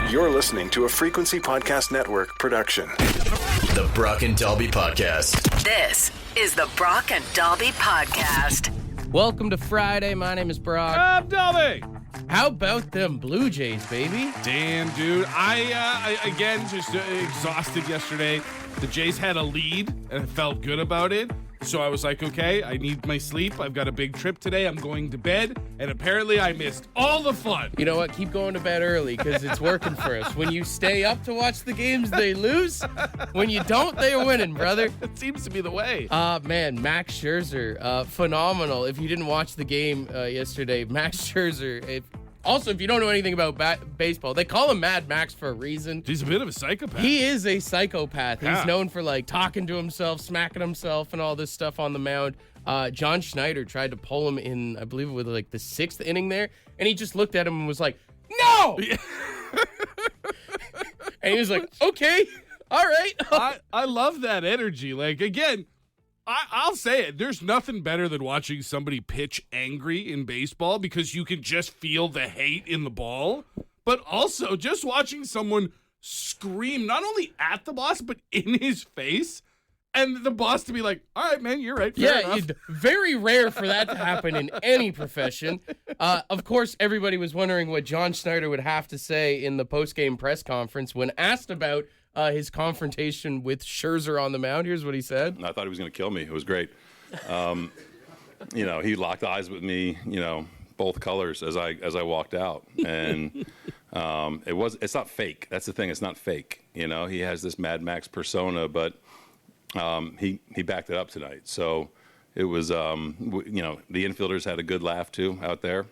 You're listening to a Frequency Podcast Network production. The Brock and Dalby Podcast. This is the Brock and Dalby Podcast. Welcome to Friday. My name is Brock. I'm Dalby. How about them Blue Jays, baby? Damn, dude. I again, just exhausted yesterday. The Jays had a lead, and I felt good about it. So I was like, okay, I need my sleep. I've got a big trip today. I'm going to bed. And apparently I missed all the fun. You know what? Keep going to bed early because it's working for us. When you stay up to watch the games, they lose. When you don't, they're winning, brother. It seems to be the way. Man, Max Scherzer, phenomenal. If you didn't watch the game yesterday, Max Scherzer, also, if you don't know anything about baseball, they call him Mad Max for a reason. He's a bit of a psychopath. He is a psychopath. Yeah. He's known for, talking to himself, smacking himself, and all this stuff on the mound. John Schneider tried to pull him in, I believe, with, the 6th inning there, and he just looked at him and was like, no! Yeah. And he was like, okay, all right. I love that energy. Again, I'll say it. There's nothing better than watching somebody pitch angry in baseball because you can just feel the hate in the ball, but also just watching someone scream not only at the boss, but in his face, and the boss to be like, all right, man, you're right. Fair enough. Very rare for that to happen in any profession. Of course, everybody was wondering what John Schneider would have to say in the post-game press conference when asked about his confrontation with Scherzer on the mound. Here's what he said. I thought he was going to kill me. It was great. He locked eyes with me, both colors as I walked out. And it's not fake. That's the thing. It's not fake. He has this Mad Max persona, but he backed it up tonight. So it was, the infielders had a good laugh too out there.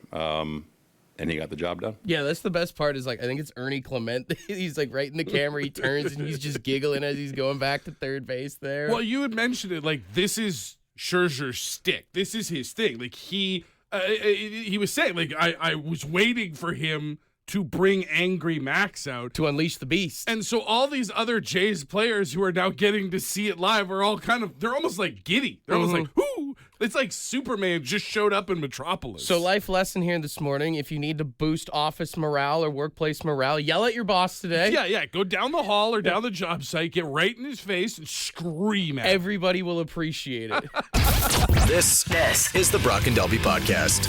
And he got the job done. Yeah, that's the best part is, I think it's Ernie Clement. He's, right in the camera. He turns, and he's just giggling as he's going back to third base there. Well, you had mentioned it, this is Scherzer's stick. This is his thing. He was saying, I was waiting for him to bring angry Max out. To unleash the beast. And so all these other Jays players who are now getting to see it live are all they're almost giddy. They're almost like, whoo! It's like Superman just showed up in Metropolis. So life lesson here this morning, if you need to boost office morale or workplace morale, yell at your boss today. Yeah. Go down the hall or down the job site, get right in his face and scream at him. Everybody will appreciate it. This is the Brock and Dalby Podcast.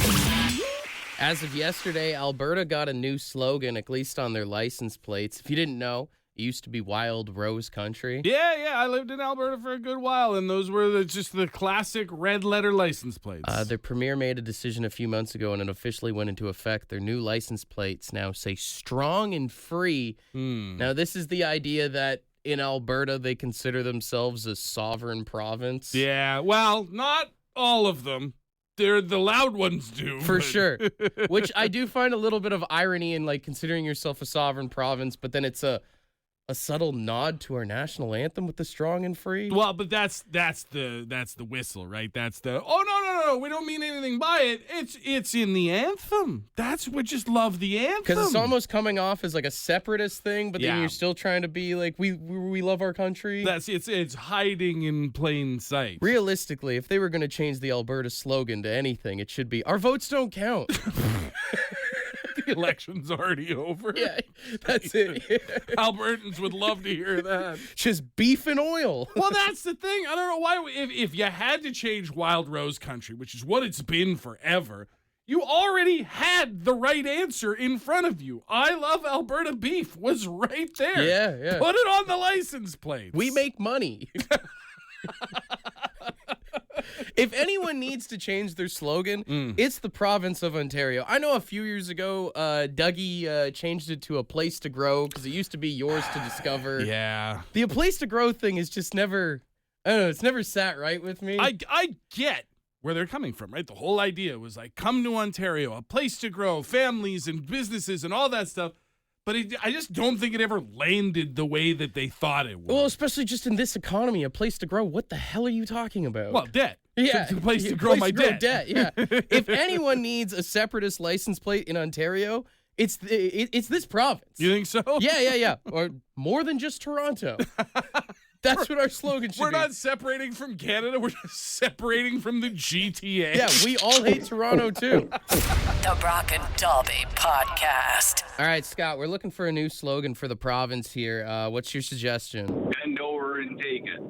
As of yesterday, Alberta got a new slogan, at least on their license plates. If you didn't know, it used to be Wild Rose Country. Yeah, I lived in Alberta for a good while, and those were just the classic red letter license plates. Their premier made a decision a few months ago, and it officially went into effect. Their new license plates now say strong and free. Now, this is the idea that in Alberta, they consider themselves a sovereign province. Yeah, well, not all of them. The loud ones do. For sure. Which I do find a little bit of irony in considering yourself a sovereign province, but then it's a subtle nod to our national anthem with the strong and free. Well, but that's the whistle, right? That's the no, we don't mean anything by it. It's in the anthem. We just love the anthem. Because it's almost coming off as a separatist thing, but then you're still trying to be we love our country. It's hiding in plain sight. Realistically, if they were going to change the Alberta slogan to anything, it should be our votes don't count. The election's already over. Yeah, that's it. Albertans would love to hear that. Just beef and oil. Well, that's the thing. I don't know why. If you had to change Wild Rose Country, which is what it's been forever, you already had the right answer in front of you. I love Alberta beef was right there. Yeah. Put it on the license plate. We make money. If anyone needs to change their slogan, it's the province of Ontario. I know a few years ago, Dougie changed it to a place to grow because it used to be yours to discover. Yeah. The a place to grow thing is just never, I don't know, it's never sat right with me. I get where they're coming from, right? The whole idea was come to Ontario, a place to grow, families and businesses and all that stuff. But I just don't think it ever landed the way that they thought it would. Well, especially just in this economy, a place to grow. What the hell are you talking about? Well, debt. Yeah. It's a place to grow my debt. Yeah. If anyone needs a separatist license plate in Ontario, it's this province. You think so? Yeah. Or more than just Toronto. That's what our slogan should We're be. not separating from Canada. We're just separating from the GTA. Yeah, we all hate Toronto, too. The Brock and Dalby Podcast. All right, Scott, we're looking for a new slogan for the province here. What's your suggestion? Bend over and take it.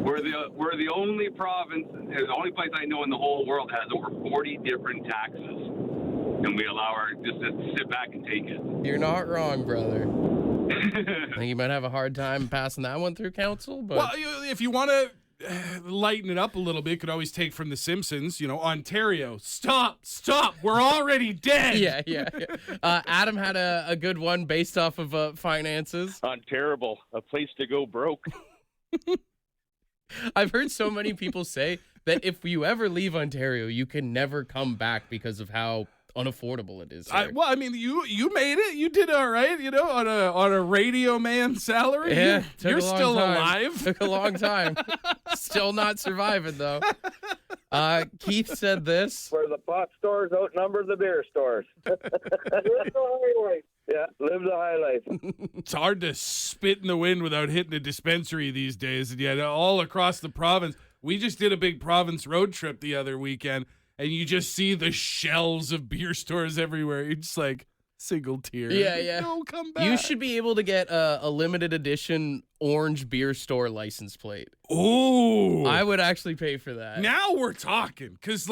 We're the only province, the only place I know in the whole world has over 40 different taxes, and we allow our just to sit back and take it. You're not wrong, brother. I think you might have a hard time passing that one through council, but Well, if you want to lighten it up a little bit, you could always take from The Simpsons, Ontario. Stop. We're already dead. yeah. Adam had a good one based off of finances. Onterrible, a place to go broke. I've heard so many people say that if you ever leave Ontario, you can never come back because of how unaffordable it is here. You made it. You did all right, on a radio man salary. Yeah, took You're a long still time. alive. Took a long time. Still not surviving, though. Keith said this. Where the pot stores outnumber the beer stores. Live the high life. Yeah, live the high life. It's hard to spit in the wind without hitting a dispensary these days, and yet all across the province. We just did a big province road trip the other weekend, and you just see the shelves of beer stores everywhere. You're just like, single tear. Yeah. No, come back. You should be able to get a limited edition orange beer store license plate. Ooh. I would actually pay for that. Now we're talking, because,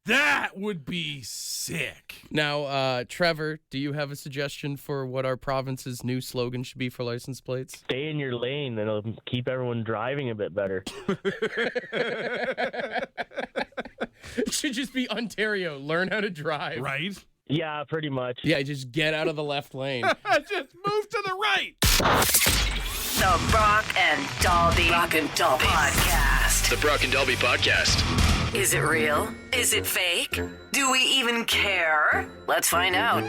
that would be sick. Now, Trevor, do you have a suggestion for what our province's new slogan should be for license plates? Stay in your lane, and it'll keep everyone driving a bit better. It should just be Ontario. Learn how to drive. Right? Yeah, pretty much. Yeah, just get out of the left lane. Just move to the right. The Brock and Dalby Podcast. The Brock and Dalby Podcast. Is it real? Is it fake? Do we even care? Let's find out.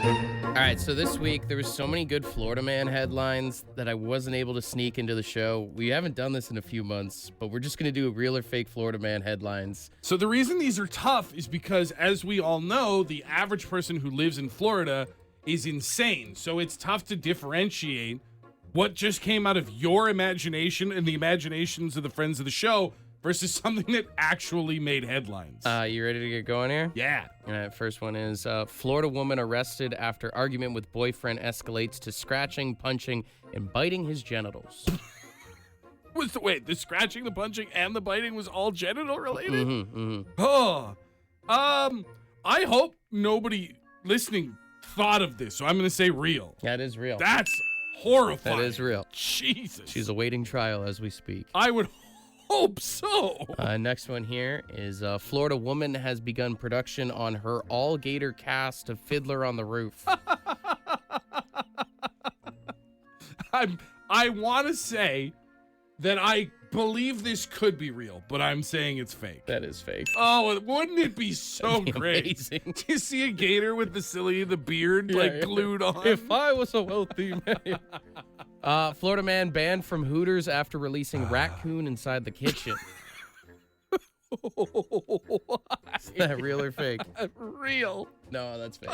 All right, so this week there was so many good Florida Man headlines that I wasn't able to sneak into the show. We haven't done this in a few months, but we're just going to do real or fake Florida Man headlines. So the reason these are tough is because, as we all know, the average person who lives in Florida is insane. So it's tough to differentiate what just came out of your imagination and the imaginations of the friends of the show versus something that actually made headlines. You ready to get going here? Yeah. All right, first one is Florida woman arrested after argument with boyfriend escalates to scratching, punching, and biting his genitals. Wait, the scratching, the punching, and the biting was all genital related? Mm-hmm. Oh. I hope nobody listening thought of this, so I'm going to say real. That is real. That's horrifying. That is real. Jesus. She's awaiting trial as we speak. I would hope so. Next one here is Florida woman has begun production on her all-gator cast of Fiddler on the Roof. I want to say that I believe this could be real, but I'm saying it's fake. That is fake. Oh, wouldn't it be so That'd be great? amazing. Do you see a gator with the beard Yeah. glued on? If I was a wealthy man. Florida man banned from Hooters after releasing raccoon inside the kitchen. Is that real or fake? Real. No, that's fake.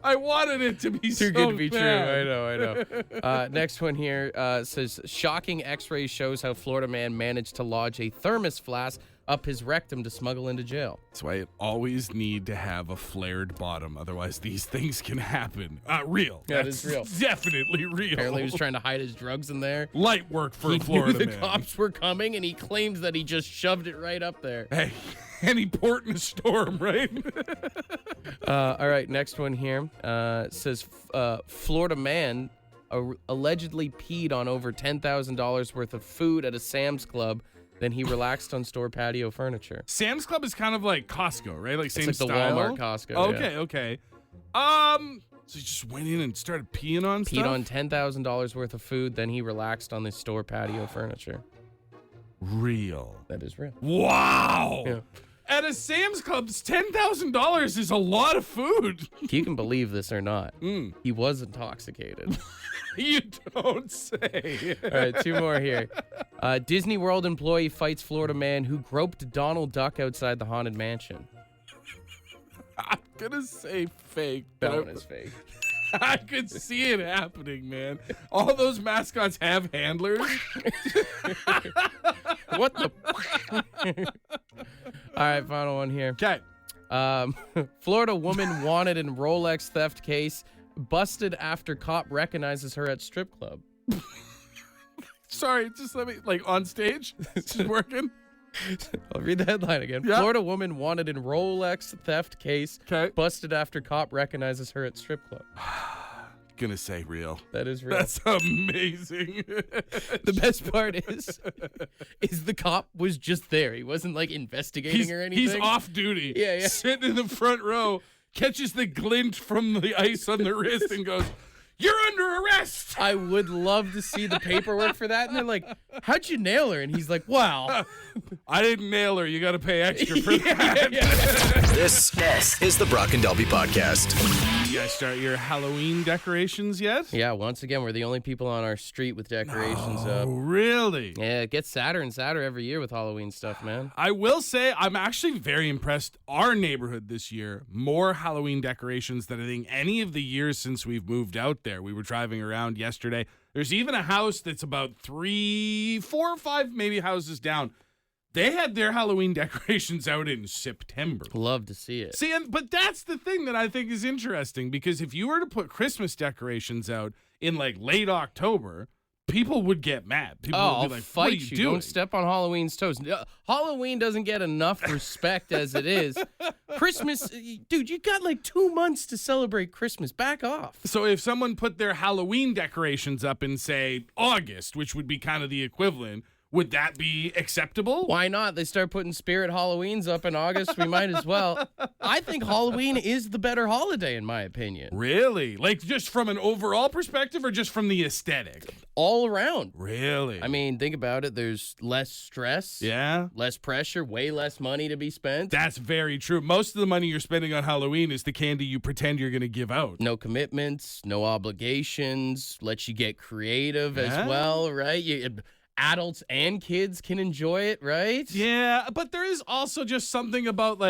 I wanted it to be Too so good to be bad. true. I know. Next one here says shocking X-ray shows how Florida man managed to lodge a thermos flask up his rectum to smuggle into jail. That's why you always need to have a flared bottom. Otherwise, these things can happen. Real. That That's is real. Definitely real. Apparently, he was trying to hide his drugs in there. Light work for He a Florida knew the man. cops were coming, and he claims that he just shoved it right up there. Hey, any port in a storm, right? All right, next one here says Florida man allegedly peed on over $10,000 worth of food at a Sam's Club. Then he relaxed on store patio furniture. Sam's Club is kind of like Costco, right? Like same It's like style. the Walmart Costco. Okay. So he just went in and started peeing on Peed stuff? on $10,000 worth of food. Then he relaxed on the store patio furniture. Real. That is real. Wow. Yeah. At a Sam's Club, $10,000 is a lot of food. You can believe this or not. He was intoxicated. You don't say. All right, two more here. Disney World employee fights Florida man who groped Donald Duck outside the haunted mansion. I'm going to say fake. That but one is fake. I could see it happening, man. All those mascots have handlers. What the? All right, final one here. Okay. Florida woman wanted in Rolex theft case, busted after cop recognizes her at strip club. Sorry, just let me, on stage? This is working? I'll read the headline again. Yeah. Florida woman wanted in Rolex theft case, Okay. busted after cop recognizes her at strip club. Gonna say real. That is real. That's amazing. The best part is the cop was just there. He wasn't investigating or anything. He's off duty. Yeah. Sitting in the front row, catches the glint from the ice on the wrist and goes, "You're under arrest." I would love to see the paperwork for that. And they're like, "How'd you nail her?" And he's like, "Wow, I didn't nail her. You got to pay extra for that. This is the Brock and Delby Podcast. You guys start your Halloween decorations yet? Yeah, once again, we're the only people on our street with decorations up. Oh, really? Yeah, it gets sadder and sadder every year with Halloween stuff, man. I will say I'm actually very impressed. Our neighborhood this year, more Halloween decorations than I think any of the years since we've moved out there. We were driving around yesterday. There's even a house that's about 3, 4, or 5 maybe houses down. They had their Halloween decorations out in September. Love to see it. See, but that's the thing that I think is interesting, because if you were to put Christmas decorations out in late October, people would get mad. People would I'll be like, fight "What are you doing?" Don't step on Halloween's toes. Halloween doesn't get enough respect as it is. Christmas, dude, you got 2 months to celebrate Christmas. Back off. So if someone put their Halloween decorations up in, say, August, which would be kind of the equivalent, would that be acceptable? Why not? They start putting Spirit Halloweens up in August. We might as well. I think Halloween is the better holiday, in my opinion. Really? Just from an overall perspective or just from the aesthetic? All around. Really? I mean, think about it. There's less stress. Yeah? Less pressure, way less money to be spent. That's very true. Most of the money you're spending on Halloween is the candy you pretend you're going to give out. No commitments, no obligations, lets you get creative as well, right? Adults and kids can enjoy it, right? Yeah, but there is also just something about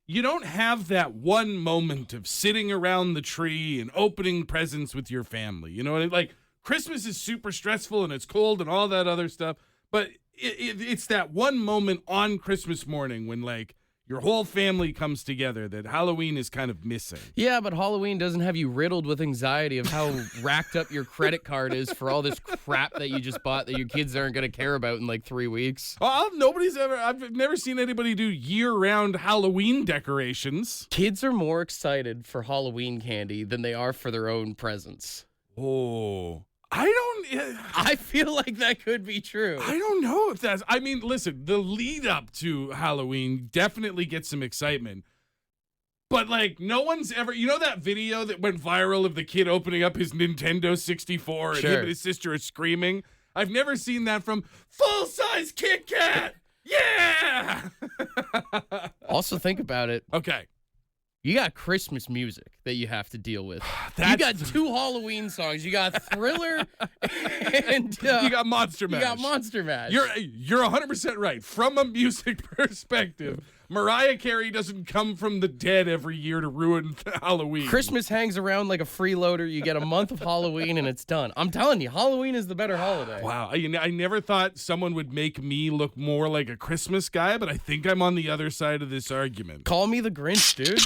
you don't have that one moment of sitting around the tree and opening presents with your family. You know what I mean? Christmas is super stressful and it's cold and all that other stuff, but it's that one moment on Christmas morning when your whole family comes together that Halloween is kind of missing. Yeah, but Halloween doesn't have you riddled with anxiety of how racked up your credit card is for all this crap that you just bought that your kids aren't going to care about in 3 weeks. Well, I've never seen anybody do year-round Halloween decorations. Kids are more excited for Halloween candy than they are for their own presents. Oh, I feel like that could be true. I don't know if that's... I mean, listen, the lead up to Halloween definitely gets some excitement. But, no one's ever... You know that video that went viral of the kid opening up his Nintendo 64 and him and his sister are screaming? I've never seen that from Full-Size Kit Kat! Yeah! Also, think about it. Okay. You got Christmas music that you have to deal with. You got 2 Halloween songs. You got Thriller and you got Monster Mash. You got Monster Mash. You're 100% right. From a music perspective, Mariah Carey doesn't come from the dead every year to ruin Halloween. Christmas hangs around like a freeloader. You get a month of Halloween and it's done. I'm telling you, Halloween is the better holiday. Wow. I never thought someone would make me look more like a Christmas guy, but I think I'm on the other side of this argument. Call me the Grinch, dude.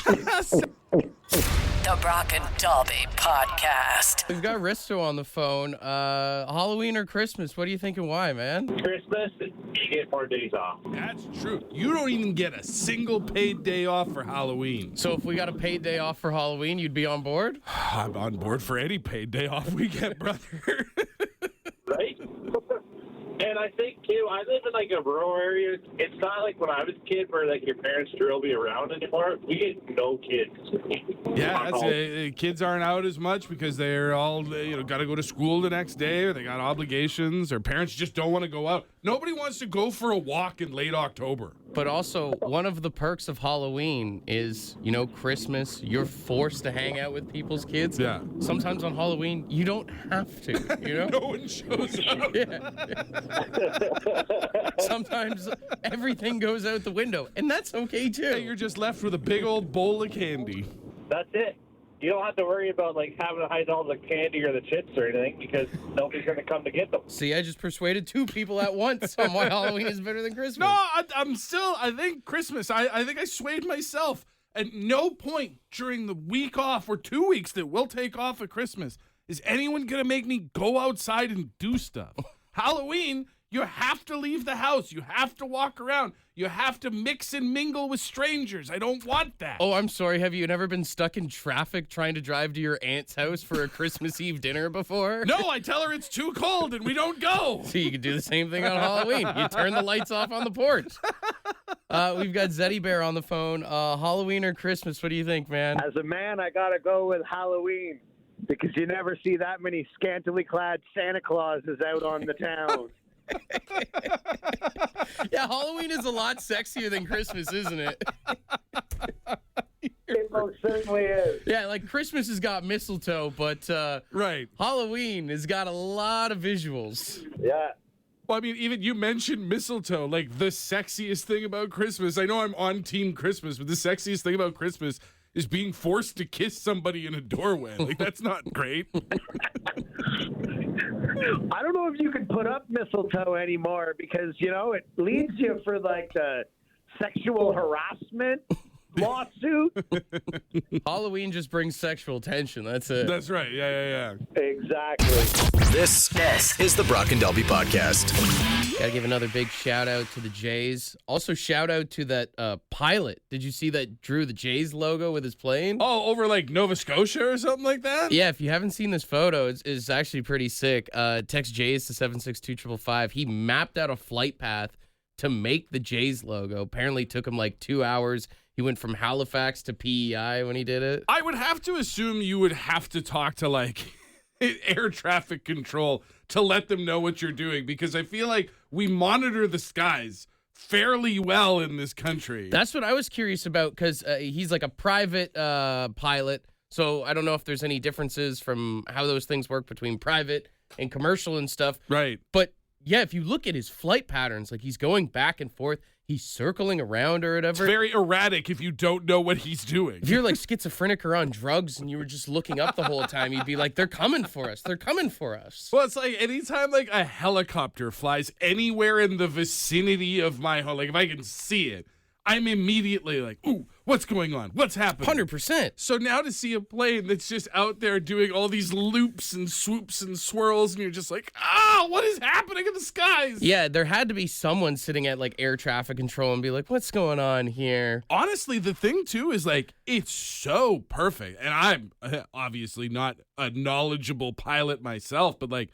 The Brock and Dalby Podcast. We've got Risto on the phone. Halloween or Christmas? What do you think and why, man? Christmas, you get more days off. That's true. You don't even get a single paid day off for Halloween. So if we got a paid day off for Halloween, you'd be on board? I'm on board for any paid day off we get, brother. Right? And I think, too, I live in, a rural area. It's not like when I was a kid where, your parents drove me around anymore. We get no kids. Yeah, kids aren't out as much because they're all, got to go to school the next day or they got obligations or parents just don't want to go out. Nobody wants to go for a walk in late October. But also, one of the perks of Halloween is, Christmas. You're forced to hang out with people's kids. Yeah. Sometimes on Halloween, you don't have to, No one shows up. Yeah. Sometimes everything goes out the window, and that's okay, too. Hey, you're just left with a big old bowl of candy. That's it. you don't have to worry about like having to hide all the candy or the chips or anything because nobody's going to come to get them. See, I just persuaded 2 people at once on why Halloween is better than Christmas. No, I think Christmas. I think I swayed myself. At no point during the week off or 2 weeks that we'll take off at Christmas is anyone going to make me go outside and do stuff. Halloween, you have to leave the house. You have to walk around. You have to mix and mingle with strangers. I don't want that. Oh, I'm sorry. Have you never been stuck in traffic trying to drive to your aunt's house for a Christmas Eve dinner before? No, I tell her it's too cold and we don't go. So you could do the same thing on Halloween. You turn the lights off on the porch. We've got Zeddy Bear on the phone. Halloween or Christmas? What do you think, man? As a man, I got to go with Halloween because you never see that many scantily clad Santa Clauses out on the town. Yeah, Halloween is a lot sexier than Christmas, isn't it? It most certainly is. Yeah, like Christmas has got mistletoe, but Right. Halloween has got a lot of visuals. Yeah. Well, I mean, even you mentioned mistletoe, like the sexiest thing about Christmas. I know I'm on Team Christmas, but the sexiest thing about Christmas is being forced to kiss somebody in a doorway. Like, that's not great. I don't know if you can put up mistletoe anymore because, you know, it leads you for like the sexual harassment lawsuit. Halloween just brings sexual tension. That's it. That's right. Yeah. Exactly. This is the Brock and Delby Podcast. Gotta give another big shout out to the Jays. Also, shout out to that pilot. Did you see that drew the Jays logo with his plane? Oh, over like Nova Scotia or something like that? Yeah, if you haven't seen this photo, it's actually pretty sick. Text Jays to 762-555. He mapped out a flight path to make the Jays logo. Apparently took him like 2 hours. He went from Halifax to PEI when he did it. I would have to assume you would have to talk to like air traffic control to let them know what you're doing because I feel like we monitor the skies fairly well in this country. That's what I was curious about because he's like a private pilot. So I don't know if there's any differences from how those things work between private and commercial and stuff. Right. But yeah, if you look at his flight patterns, like he's going back and forth, he's circling around or whatever. It's very erratic if you don't know what he's doing. If you're like schizophrenic or on drugs and you were just looking up the whole time, you'd be like, they're coming for us. They're coming for us. Well, it's like anytime like a helicopter flies anywhere in the vicinity of my home, like if I can see it, I'm immediately like, ooh, what's going on? What's happening? 100%. So now to see a plane that's just out there doing all these loops and swoops and swirls, and you're just like, what is happening in the skies? Yeah, there had to be someone sitting at like air traffic control and be like, what's going on here? Honestly, the thing too is like, it's so perfect. And I'm obviously not a knowledgeable pilot myself, but like,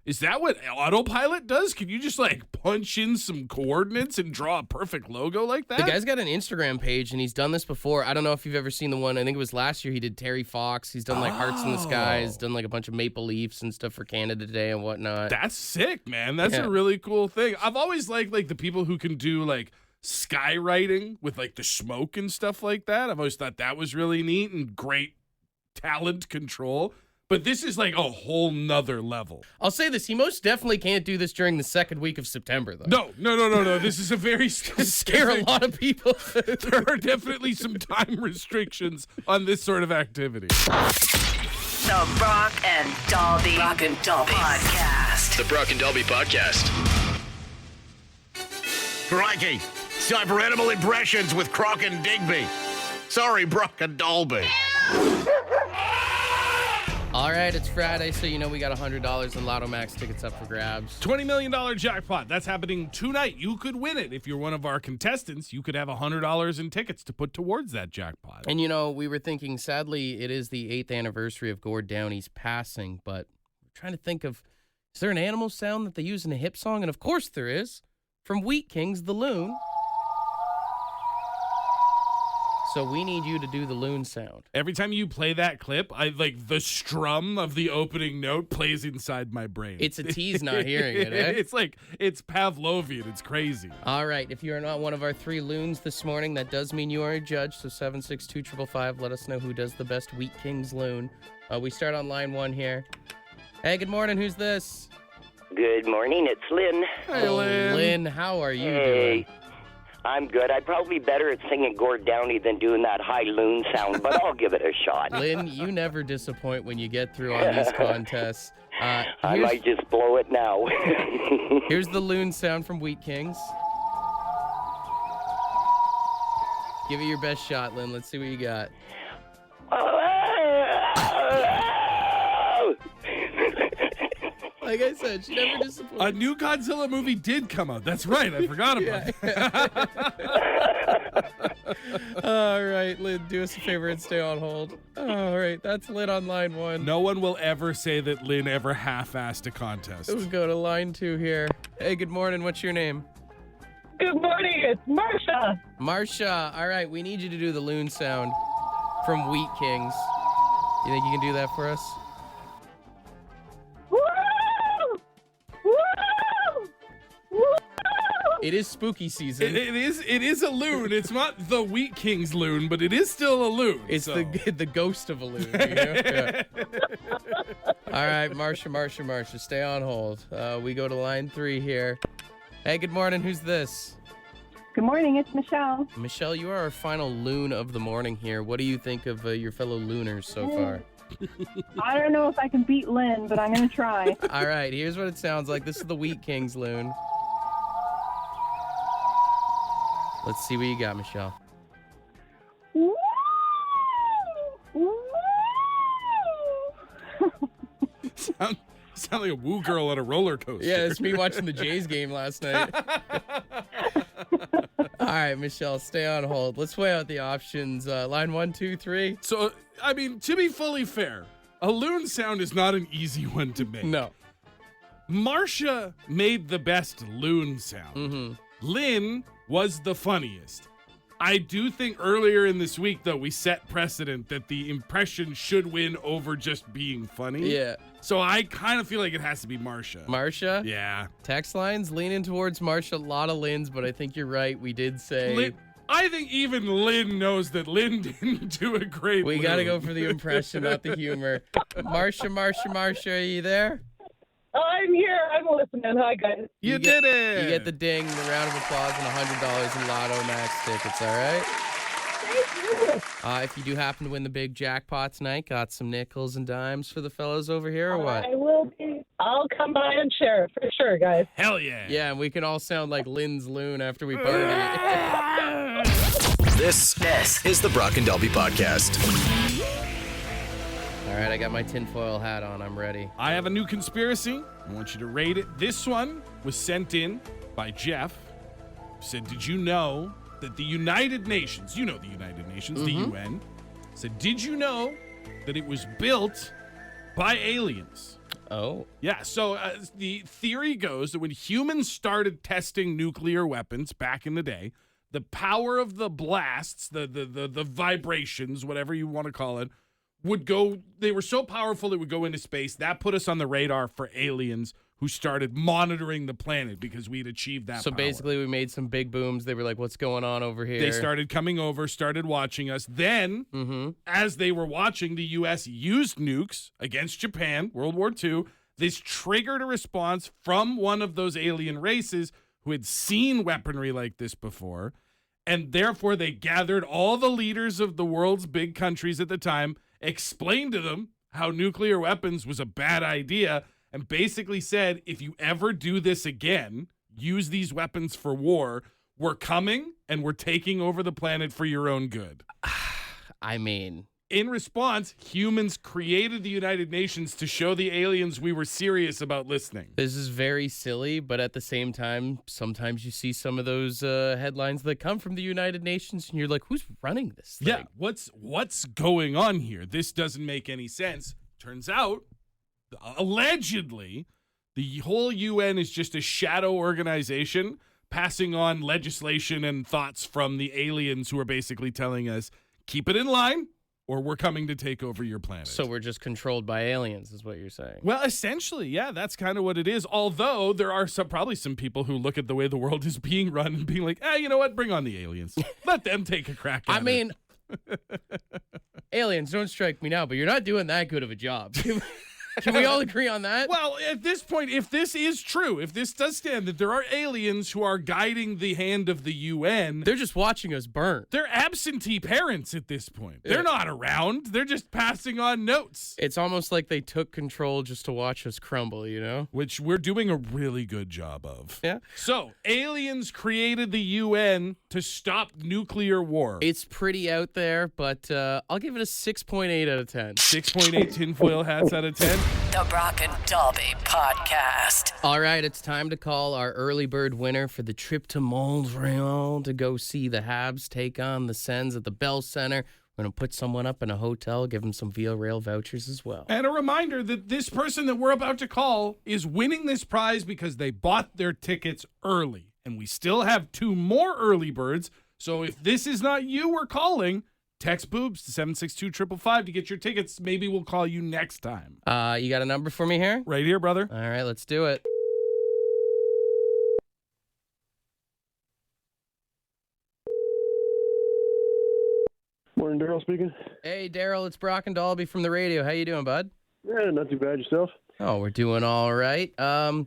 is that what autopilot does? Can you just like punch in some coordinates and draw a perfect logo like that? The guy's got an Instagram page and he's done this before. I don't know if you've ever seen the one. I think it was last year he did Terry Fox. He's done like Hearts in the Sky. He's done like a bunch of Maple Leafs and stuff for Canada Day and whatnot. That's sick, man. That's a really cool thing. I've always liked like the people who can do like skywriting with like the smoke and stuff like that. I've always thought that was really neat and great talent control. But this is like a whole nother level. I'll say this. He most definitely can't do this during the second week of September, though. No. This is a very scare a lot of people. There are definitely some time restrictions on this sort of activity. The Brock and Dalby Podcast. The Brock and Delby Podcast. Crikey. Time for animal impressions with Croc and Digby. Sorry, Brock and Dalby. All right, it's Friday, so you know we got $100 in Lotto Max tickets up for grabs. $20 million jackpot. That's happening tonight. You could win it. If you're one of our contestants, you could have $100 in tickets to put towards that jackpot. And, you know, we were thinking, sadly, it is the 8th anniversary of Gord Downey's passing, but we're trying to think of, is there an animal sound that they use in a hip song? And, of course, there is. From Wheat Kings, The Loon. So we need you to do the loon sound. Every time you play that clip, I like the strum of the opening note plays inside my brain. It's a tease not hearing it, eh? It's Pavlovian. It's crazy. All right. If you are not one of our 3 loons this morning, that does mean you are a judge. So 762-555. Let us know who does the best Wheat Kings loon. We start on line 1 here. Hey, good morning. Who's this? Good morning. It's Lynn. Hey, Lynn. Lynn, how are you doing? I'm good. I'd probably be better at singing Gord Downey than doing that high loon sound, but I'll give it a shot. Lynn, you never disappoint when you get through on these contests. I might just blow it now. Here's the loon sound from Wheat Kings. Give it your best shot, Lynn. Let's see what you got. Like I said, she never disappoints. A new Godzilla movie did come out. That's right. I forgot about that. All right, Lynn, do us a favor and stay on hold. All right, that's Lynn on line 1. No one will ever say that Lynn ever half-assed a contest. Let's go to line 2 here. Hey, good morning. What's your name? Good morning. It's Marsha. Marsha. All right, we need you to do the loon sound from Wheat Kings. You think you can do that for us? It is spooky season. It is a loon. It's not the Wheat Kings loon, but it is still a loon. It's the ghost of a loon. You know? Yeah. All right, Marsha, stay on hold. We go to line 3 here. Hey, good morning. Who's this? Good morning. It's Michelle. Michelle, you are our final loon of the morning here. What do you think of your fellow looners so far? I don't know if I can beat Lynn, but I'm going to try. All right, here's what it sounds like. This is the Wheat Kings loon. Let's see what you got, Michelle. Sound like a woo girl on a roller coaster. Yeah, it's me watching the Jays game last night. All right, Michelle, stay on hold. Let's weigh out the options. Line 1, 2, 3. So, I mean, to be fully fair, a loon sound is not an easy one to make. No. Marsha made the best loon sound. Mm-hmm. Lynn was the funniest. I do think earlier in this week, though, we set precedent that the impression should win over just being funny. Yeah. So I kind of feel like it has to be Marsha. Marsha? Yeah. Text lines leaning towards Marsha. A lot of Lynn's, but I think you're right. We did say... I think even Lynn knows that Lynn didn't do a great We loon. got to go for the impression, not the humor. Marsha, are you there? I'm here. I'm listening. Hi, guys. You did it. You get the ding, the round of applause, and $100 in Lotto Max tickets, all right? Thank you. If you do happen to win the big jackpot tonight, got some nickels and dimes for the fellas over here, or what? I will be. I'll come by and share it for sure, guys. Hell yeah. Yeah, and we can all sound like Lynn's loon after we party. This is the Brock and Dalby Podcast. All right, I got my tinfoil hat on. I'm ready. I have a new conspiracy. I want you to rate it. This one was sent in by Jeff. Who said, did you know that the United Nations, you know the United Nations, the UN, said, did you know that it was built by aliens? Oh. Yeah, so the theory goes that when humans started testing nuclear weapons back in the day, the power of the blasts, the vibrations, whatever you want to call it, would go, they were so powerful it would go into space. That put us on the radar for aliens who started monitoring the planet because we'd achieved that So power. basically we made some big booms. They were like, what's going on over here? They started coming over, started watching us. Then, as they were watching, the U.S. used nukes against Japan, World War II. This triggered a response from one of those alien races who had seen weaponry like this before. And therefore, they gathered all the leaders of the world's big countries at the time, explained to them how nuclear weapons was a bad idea, and basically said, if you ever do this again, use these weapons for war, we're coming and we're taking over the planet for your own good. I mean... In response, humans created the United Nations to show the aliens we were serious about listening. This is very silly, but at the same time, sometimes you see some of those headlines that come from the United Nations, and you're like, who's running this thing? Yeah, what's going on here? This doesn't make any sense. Turns out, allegedly, the whole UN is just a shadow organization passing on legislation and thoughts from the aliens who are basically telling us, keep it in line, or we're coming to take over your planet. So we're just controlled by aliens, is what you're saying. Well, essentially, yeah, that's kind of what it is. Although there are probably some people who look at the way the world is being run and being like, you know what? Bring on the aliens. Let them take a crack at it. I mean, aliens, don't strike me now, but you're not doing that good of a job. Can we all agree on that? Well, at this point, if this is true, if this does stand, that there are aliens who are guiding the hand of the UN. They're just watching us burn. They're absentee parents at this point. They're not around. They're just passing on notes. It's almost like they took control just to watch us crumble, you know? Which we're doing a really good job of. Yeah. So, aliens created the UN to stop nuclear war. It's pretty out there, but I'll give it a 6.8 out of 10. 6.8 tinfoil hats out of 10. The Brock and Dalby Podcast. All right, it's time to call our early bird winner for the trip to Montreal to go see the Habs take on the Sens at the Bell Center. We're going to put someone up in a hotel, give them some Via Rail vouchers as well. And a reminder that this person that we're about to call is winning this prize because they bought their tickets early. And we still have 2 more early birds. So if this is not you we're calling, text boobs to 762-555 to get your tickets. Maybe we'll call you next time. You got a number for me here? Right here, brother. All right, let's do it. Morning, Daryl speaking. Hey, Daryl, it's Brock and Dalby from the radio. How you doing, bud? Yeah, not too bad. Yourself? Oh, we're doing all right. You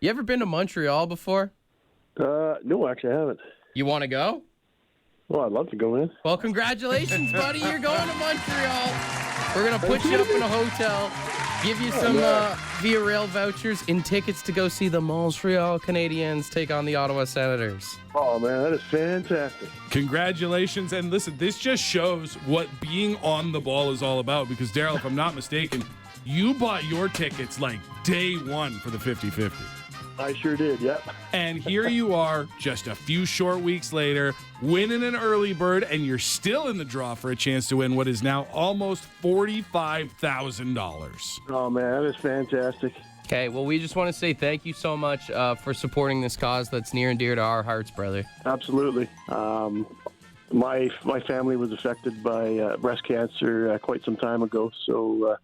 ever been to Montreal before? No, actually, I haven't. You want to go? Well, I'd love to go in. Well, congratulations, buddy. You're going to Montreal. We're going to put you up in a hotel, give you some Via Rail vouchers and tickets to go see the Montreal Canadiens take on the Ottawa Senators. Oh, man, that is fantastic. Congratulations. And listen, this just shows what being on the ball is all about because, Daryl, if I'm not mistaken, you bought your tickets like day one for the 50-50. I sure did, yep. And here you are, just a few short weeks later, winning an early bird, and you're still in the draw for a chance to win what is now almost $45,000. Oh, man, that is fantastic. Okay, well, we just want to say thank you so much for supporting this cause that's near and dear to our hearts, brother. Absolutely. My family was affected by breast cancer quite some time ago, so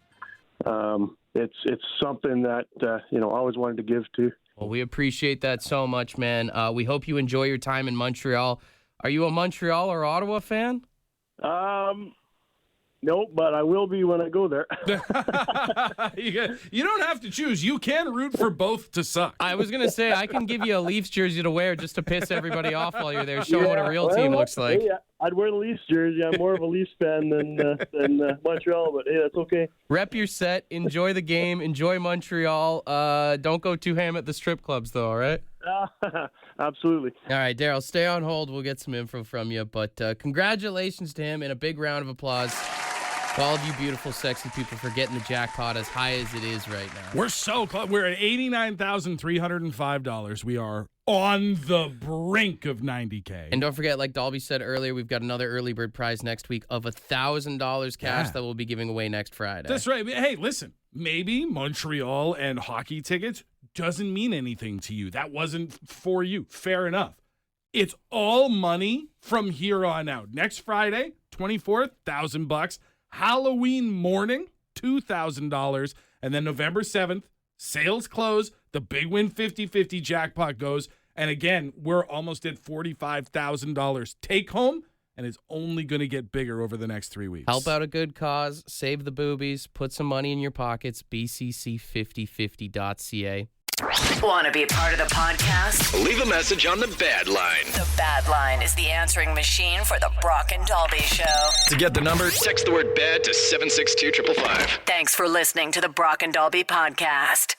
it's something that I always wanted to give to. Well, we appreciate that so much, man. We hope you enjoy your time in Montreal. Are you a Montreal or Ottawa fan? No, but I will be when I go there. You don't have to choose. You can root for both to suck. I was going to say, I can give you a Leafs jersey to wear just to piss everybody off while you're there, showing what a real team looks like. Hey, I'd wear the Leafs jersey. I'm more of a Leafs fan than Montreal, but hey, that's okay. Rep your set. Enjoy the game. Enjoy Montreal. Don't go too ham at the strip clubs, though, all right? Absolutely. All right, Daryl, stay on hold. We'll get some info from you. But congratulations to him and a big round of applause to all of you beautiful, sexy people for getting the jackpot as high as it is right now. We're so close. We're at $89,305. We are on the brink of $90K. And don't forget, like Dalby said earlier, we've got another early bird prize next week of $1,000 cash that we'll be giving away next Friday. That's right. Hey, listen, maybe Montreal and hockey tickets doesn't mean anything to you. That wasn't for you. Fair enough. It's all money from here on out. Next Friday, 24th, $1,000. Halloween morning, $2,000. And then November 7th, sales close. The Big Win 50-50 jackpot goes. And again, we're almost at $45,000 take home. And it's only going to get bigger over the next 3 weeks. Help out a good cause. Save the boobies. Put some money in your pockets. BCC5050.ca. Want to be a part of the podcast? Leave a message on the Bad Line. The Bad Line is the answering machine for the Brock and Dalby Show. To get the number, text the word BAD to 762-555. Thanks for listening to the Brock and Dalby Podcast.